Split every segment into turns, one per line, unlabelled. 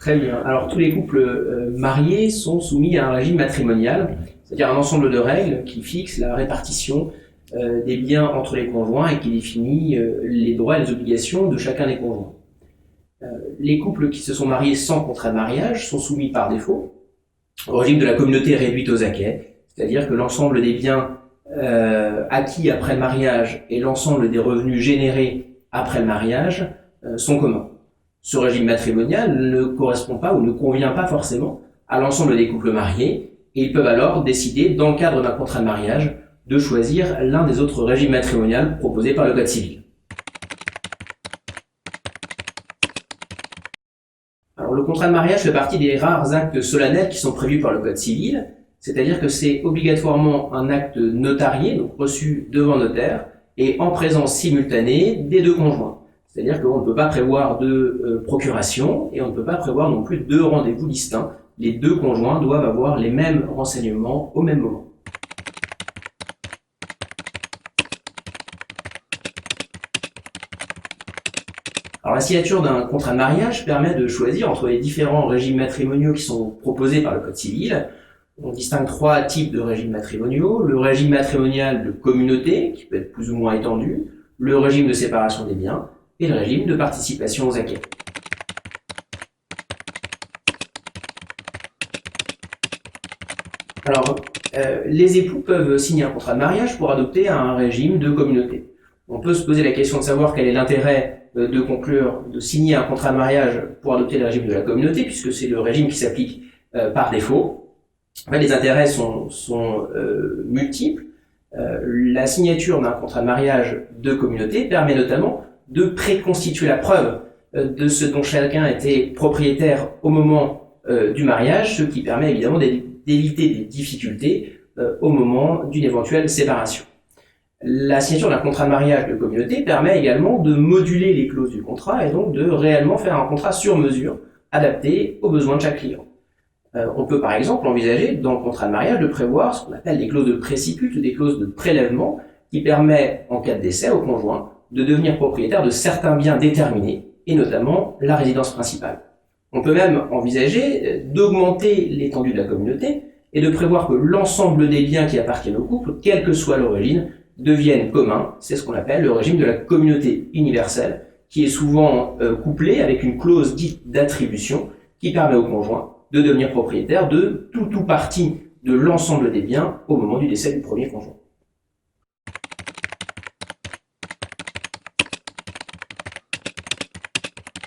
Très bien. Alors tous les couples mariés sont soumis à un régime matrimonial, c'est-à-dire un ensemble de règles qui fixent la répartition des biens entre les conjoints et qui définit les droits et les obligations de chacun des conjoints. Les couples qui se sont mariés sans contrat de mariage sont soumis par défaut au régime de la communauté réduite aux acquêts, c'est-à-dire que l'ensemble des biens acquis après le mariage et l'ensemble des revenus générés après le mariage sont communs. Ce régime matrimonial ne correspond pas ou ne convient pas forcément à l'ensemble des couples mariés et ils peuvent alors décider, dans le cadre d'un contrat de mariage, de choisir l'un des autres régimes matrimoniaux proposés par le Code civil. Alors, le contrat de mariage fait partie des rares actes solennels qui sont prévus par le Code civil, c'est-à-dire que c'est obligatoirement un acte notarié, donc reçu devant notaire, et en présence simultanée des deux conjoints. C'est-à-dire qu'on ne peut pas prévoir de procuration et on ne peut pas prévoir non plus deux rendez-vous distincts. Les deux conjoints doivent avoir les mêmes renseignements au même moment. Alors la signature d'un contrat de mariage permet de choisir entre les différents régimes matrimoniaux qui sont proposés par le Code civil. On distingue trois types de régimes matrimoniaux. Le régime matrimonial de communauté, qui peut être plus ou moins étendu, le régime de séparation des biens, et le régime de participation aux acquêts. Alors, les époux peuvent signer un contrat de mariage pour adopter un régime de communauté. On peut se poser la question de savoir quel est l'intérêt de signer un contrat de mariage pour adopter le régime de la communauté, puisque c'est le régime qui s'applique par défaut. En fait, les intérêts sont multiples. La signature d'un contrat de mariage de communauté permet notamment de préconstituer la preuve de ce dont chacun était propriétaire au moment du mariage, ce qui permet évidemment d'éviter des difficultés au moment d'une éventuelle séparation. La signature d'un contrat de mariage de communauté permet également de moduler les clauses du contrat et donc de réellement faire un contrat sur mesure, adapté aux besoins de chaque client. On peut par exemple envisager dans le contrat de mariage de prévoir ce qu'on appelle des clauses de préciput ou des clauses de prélèvement qui permet, en cas de décès au conjoint, de devenir propriétaire de certains biens déterminés, et notamment la résidence principale. On peut même envisager d'augmenter l'étendue de la communauté et de prévoir que l'ensemble des biens qui appartiennent au couple, quelle que soit l'origine, deviennent communs. C'est ce qu'on appelle le régime de la communauté universelle, qui est souvent couplé avec une clause dite d'attribution qui permet au conjoint de devenir propriétaire de tout ou partie de l'ensemble des biens au moment du décès du premier conjoint.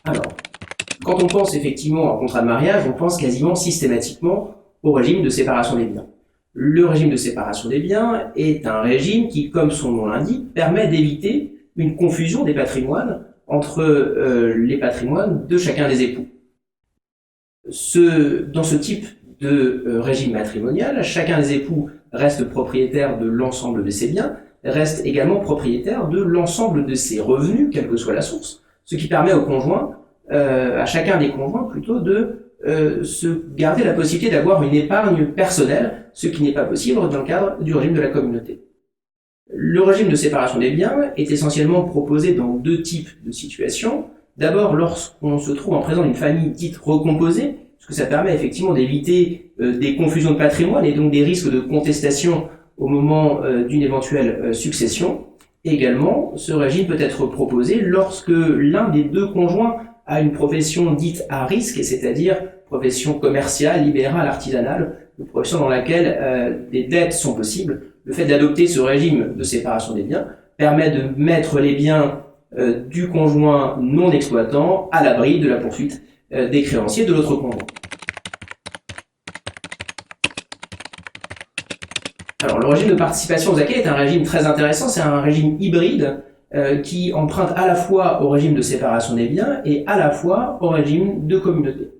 Alors, quand on pense effectivement à un contrat de mariage, on pense quasiment systématiquement au régime de séparation des biens. Le régime de séparation des biens est un régime qui, comme son nom l'indique, permet d'éviter une confusion des patrimoines entre les patrimoines de chacun des époux. Dans ce type de régime matrimonial, chacun des époux reste propriétaire de l'ensemble de ses biens, reste également propriétaire de l'ensemble de ses revenus, quelle que soit la source, ce qui permet au conjoint, à chacun des conjoints plutôt, de se garder la possibilité d'avoir une épargne personnelle, ce qui n'est pas possible dans le cadre du régime de la communauté. Le régime de séparation des biens est essentiellement proposé dans deux types de situations. D'abord, lorsqu'on se trouve en présence d'une famille dite recomposée, parce que ça permet effectivement d'éviter des confusions de patrimoine et donc des risques de contestation au moment d'une éventuelle succession. Et également, ce régime peut être proposé lorsque l'un des deux conjoints a une profession dite à risque, c'est-à-dire profession commerciale, libérale, artisanale, une profession dans laquelle des dettes sont possibles. Le fait d'adopter ce régime de séparation des biens permet de mettre les biens du conjoint non exploitant à l'abri de la poursuite des créanciers de l'autre conjoint. Alors, le régime de participation aux acquêts est un régime très intéressant, c'est un régime hybride qui emprunte à la fois au régime de séparation des biens et à la fois au régime de communauté.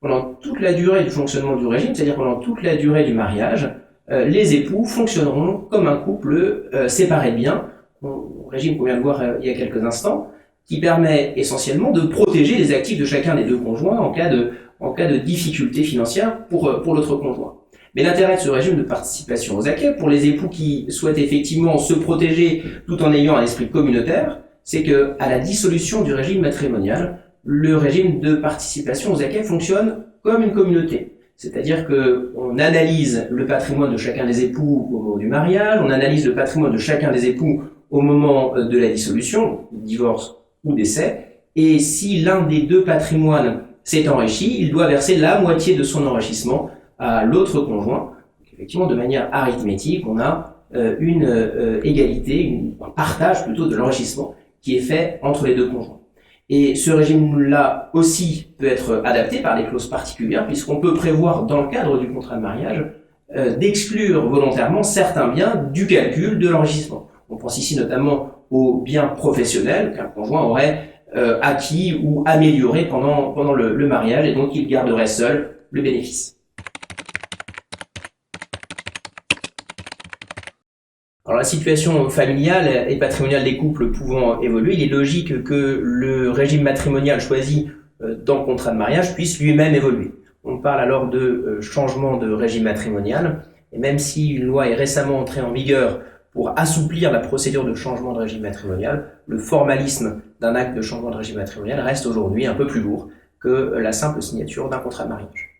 Pendant toute la durée du fonctionnement du régime, c'est-à-dire pendant toute la durée du mariage, les époux fonctionneront comme un couple séparé de biens, régime qu'on vient de voir il y a quelques instants, qui permet essentiellement de protéger les actifs de chacun des deux conjoints en cas de difficulté financière pour l'autre conjoint. Mais l'intérêt de ce régime de participation aux acquêts, pour les époux qui souhaitent effectivement se protéger tout en ayant un esprit communautaire, c'est que à la dissolution du régime matrimonial, le régime de participation aux acquets fonctionne comme une communauté. C'est-à-dire qu'on analyse le patrimoine de chacun des époux au moment du mariage, on analyse le patrimoine de chacun des époux au moment de la dissolution, divorce ou décès, et si l'un des deux patrimoines s'est enrichi, il doit verser la moitié de son enrichissement à l'autre conjoint. Donc, effectivement, de manière arithmétique, on a une égalité, un partage plutôt de l'enrichissement qui est fait entre les deux conjoints. Et ce régime-là aussi peut être adapté par des clauses particulières, puisqu'on peut prévoir dans le cadre du contrat de mariage d'exclure volontairement certains biens du calcul de l'enrichissement. On pense ici notamment aux biens professionnels qu'un conjoint aurait acquis ou améliorés pendant le mariage, et donc il garderait seul le bénéfice. Alors la situation familiale et patrimoniale des couples pouvant évoluer, il est logique que le régime matrimonial choisi dans le contrat de mariage puisse lui-même évoluer. On parle alors de changement de régime matrimonial, et même si une loi est récemment entrée en vigueur pour assouplir la procédure de changement de régime matrimonial, le formalisme d'un acte de changement de régime matrimonial reste aujourd'hui un peu plus lourd que la simple signature d'un contrat de mariage.